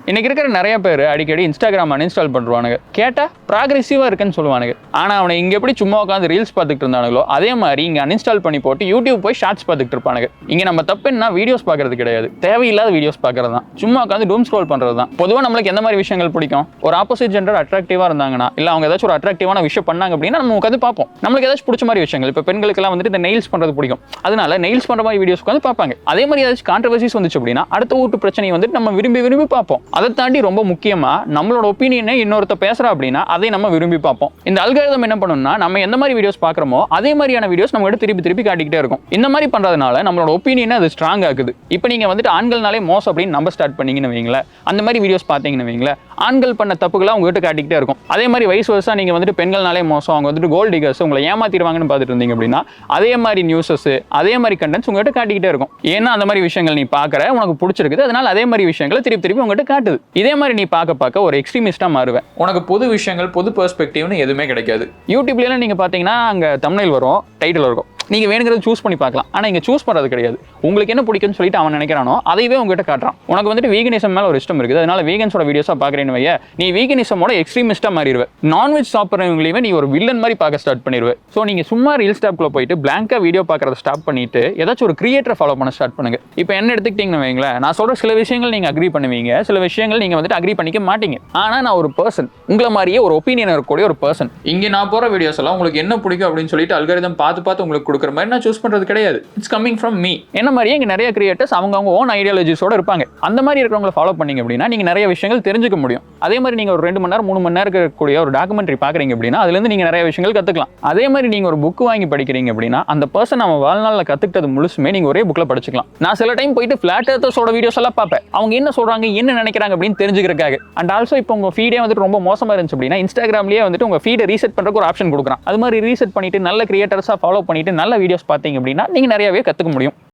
இன்னைக்கு இருக்கிற நிறைய பேர் அடிக்கடி இன்ஸ்டாகிராம் அன்இன்ஸ்டால் பண்ணுவானுங்க. கேட்டால் ப்ராக்ரெசிவாக இருக்குன்னு சொல்லுவானுங்க. ஆனால் அவனை இங்கே எப்படி சும்மா உட்காந்து ரீல்ஸ் பார்த்துட்டு இருந்தானுங்களோ அதே மாதிரி இங்கே அன்இன்ஸ்டால் பண்ணி போட்டு யூடியூப் போய் ஷார்ட்ஸ் பார்த்துட்டு இருப்பானுங்க. இங்கே நம்ம தப்பு என்ன, வீடியோஸ் பார்க்கறது கிடையாது, தேவையில்லாத வீடியோஸ் பார்க்கறது தான், சும்மா உட்காந்து டூம் ஸ்க்ரோல் பண்ணுறது தான். பொதுவாக நம்மளுக்கு எந்த மாதிரி விஷயங்கள் பிடிக்கும்? ஒரு ஆப்போசிட் ஜெண்டர் அட்ராக்டிவாக இருந்தாங்கன்னா, இல்லை அவங்க ஏதாச்சும் ஒரு அட்ராக்டிவான விஷயம் பண்ணாங்க அப்படின்னா நம்ம உட்காந்து பார்ப்போம். நம்மளுக்கு ஏதாச்சும் பிடிச்ச மாதிரி விஷயங்கள், இப்போ பெண்களுக்கெல்லாம் வந்துட்டு இந்த நெயில்ஸ் பண்ணுறது பிடிக்கும், அதனால நெயில்ஸ் பண்ணுற மாதிரி வீடியோஸ் வந்து பார்ப்பாங்க. அதே மாதிரி ஏதாச்சும் கான்ட்ரவர்சிஸ் வந்துச்சு அப்படின்னா அடுத்த வீட்டு பிரச்சனையை வந்துட்டு நம்ம விரும்பி பார்ப்போம். அதை தாண்டி ரொம்ப முக்கியமா நம்மளோட ஒப்பீனியனை இன்னொருத்த பேசுறா அப்படின்னா அதை நம்ம விரும்பி பார்ப்போம். இந்த அல்காரிதம் என்ன பண்ணும்னா, நம்ம எந்த மாதிரி வீடியோஸ் பார்க்குறோமோ அதே மாதிரியான வீடியோஸ் நம்ம எடுத்து திருப்பி காட்டிக்கிட்டே இருக்கும். இந்த மாதிரி பண்றதுனால நம்மளோட ஒப்பீனியனை அது ஸ்ட்ராங் ஆகுது. இப்போ நீங்க வந்துட்டு ஆண்கள்னாலே மோசம் அப்படின்னு நம்ப ஸ்டார்ட் பண்ணீங்கன்னு வைங்களேன், அந்த மாதிரி வீடியோஸ் பார்த்தீங்கன்னு வைங்களேன், ஆண்கள் பண்ண தப்புகளை உங்ககிட்ட காட்டிக்கிட்டே இருக்கும். அதே மாதிரி வயசு வருஷம் நீங்க வந்துட்டு பெண்கள்னாலே மோசம், அவங்க வந்துட்டு கோல்ட் டிகர்ஸ், உங்களை ஏமாத்திடுவாங்கன்னு பார்த்துட்டு இருந்தீங்க அப்படின்னா அதே மாதிரி நியூஸஸ், அதே மாதிரி கண்டென்ட்ஸ் உங்ககிட்ட காட்டிக்கிட்டே இருக்கும். ஏன்னா அந்த மாதிரி விஷயங்கள் நீ பார்க்குற, உனக்கு பிடிச்சிருக்குது, அதனால அதே மாதிரி விஷயங்களை திருப்பி உங்ககிட்ட காட்டுது. இதே மாதிரி நீ பார்க்க ஒரு எக்ஸ்ட்ரீமிஸ்டா மாறுவேன். உனக்கு பொது விஷயங்கள், பொது பெர்ஸ்பெக்டிவ்னு எதுவுமே கிடைக்காது. யூடியூப்ல நீங்க பாத்தீங்கன்னா அங்க தம்ப்நெயில் வரும், டைட்டில் இருக்கும், நீங்க வேணுங்கிறது சூஸ் பண்ணி பார்க்கலாம். ஆனா இங்க சூஸ் பண்றது கிடையாது. உங்களுக்கு என்ன பிடிக்கும்னு சொல்லிட்டு அவன் நினைக்கிறானோ அதைவே உங்ககிட்ட காட்டுறான். உனக்கு வந்துட்டு வீகனிசம் மேல ஒரு இஷ்டம் இருக்குது, அதனால வீகன்ஸோட வீடியோஸா பாக்குறேன்னு வைய, நீ வீகனிசமோட எக்ஸ்ட்ரீமிஸ்டா மாறிடுவ. நான்வெஜ் சாப்பிட்றவங்களையுமே நீ ஒரு வில்லன் மாதிரி பார்க்க ஸ்டார்ட் பண்ணிடுவ. ஸோ நீங்க சும்மா ரீல்ஸ் டாப்குள்ள போயிட்டு பிளாங்கா வீடியோ பார்க்கறத ஸ்டாப் பண்ணிட்டு ஏதாச்சும் ஒரு கிரியேட்டரை ஃபாலோ பண்ண ஸ்டார்ட் பண்ணுங்க. இப்போ என்ன எடுத்துக்கிட்டீங்கன்னு வைங்களேன், நான் சொல்ற சில விஷயங்கள் நீங்க அக்ரி பண்ணுவீங்க, சில விஷயங்கள் நீங்க வந்துட்டு அக்ரி பண்ணிக்க மாட்டீங்க. ஆனா நான் ஒரு பர்சன், உங்களை மாதிரியே ஒரு ஒப்பீனியன் இருக்கக்கூடிய ஒரு பர்சன். இங்க நான் போற வீடியோஸ் எல்லாம் உங்களுக்கு என்ன பிடிக்கும் அப்படின்னு சொல்லிட்டு அல்காரிதம் பார்த்து உங்களுக்கு கொடுக்குற மாதிரி நான் சூஸ் பண்றது கிடையாது. It's coming from me. என்ன மாதிரியே இங்க நிறைய கிரியேட்டர்ஸ் அவங்க ஓன் ஐடியாலஜிஸோட இருப்பாங்க. அந்த மாதிரி இருக்கிறவங்களை ஃபாலோ பண்ணீங்க அப்படின்னா நீங்க நிறைய விஷயங்கள் தெரிஞ்சுக்க முடியும். அதே மாதிரி நீங்க ஒரு 2 மணி நேரம் 3 மணி நேரம் இருக்கக்கூடிய ஒரு டாக்குமெண்ட்ரி பாக்குறீங்க அப்படின்னா அதுல இருந்து நீங்க நிறைய விஷயங்கள் கத்துக்கலாம். அதே மாதிரி நீங்க ஒரு புக் வாங்கி படிக்கிறீங்க அப்படின்னா அந்த பர்சன் அவன் வாழ்நாள்ல கத்துக்கிட்டது முழுசுமே நீங்க ஒரே புக்ல படிச்சுக்கலாம். நான் சில டைம் போயிட்டு ஃபிளாட் எர்த்தர்ஸோட வீடியோஸ் எல்லாம் பார்ப்பேன், அவங்க என்ன சொல்றாங்க, என்ன நினைக்கிறாங்க அப்படின்னு தெரிஞ்சுக்கிறதுக்காக. அண்ட் ஆல்சோ இப்போ உங்க ஃபீடே வந்துட்டு ரொம்ப மோசமா இருந்துச்சு அப்படின்னா இன்ஸ்டாகிராம்லயே வந்துட்டு உங்க ஃபீடை ரீசெட் பண்றதுக்கு ஒரு ஆப்ஷன் கொடுக்குறான். அது மாதிரி ரீசெட் பண்ணிட்டு நல்ல கிரியேட்டர்ஸா ஃபாலோ பண்ணிட்டு நல்ல வீடியோஸ் பார்த்தீங்க அப்படின்னா நீங்க நிறையவே கத்துக்க முடியும்.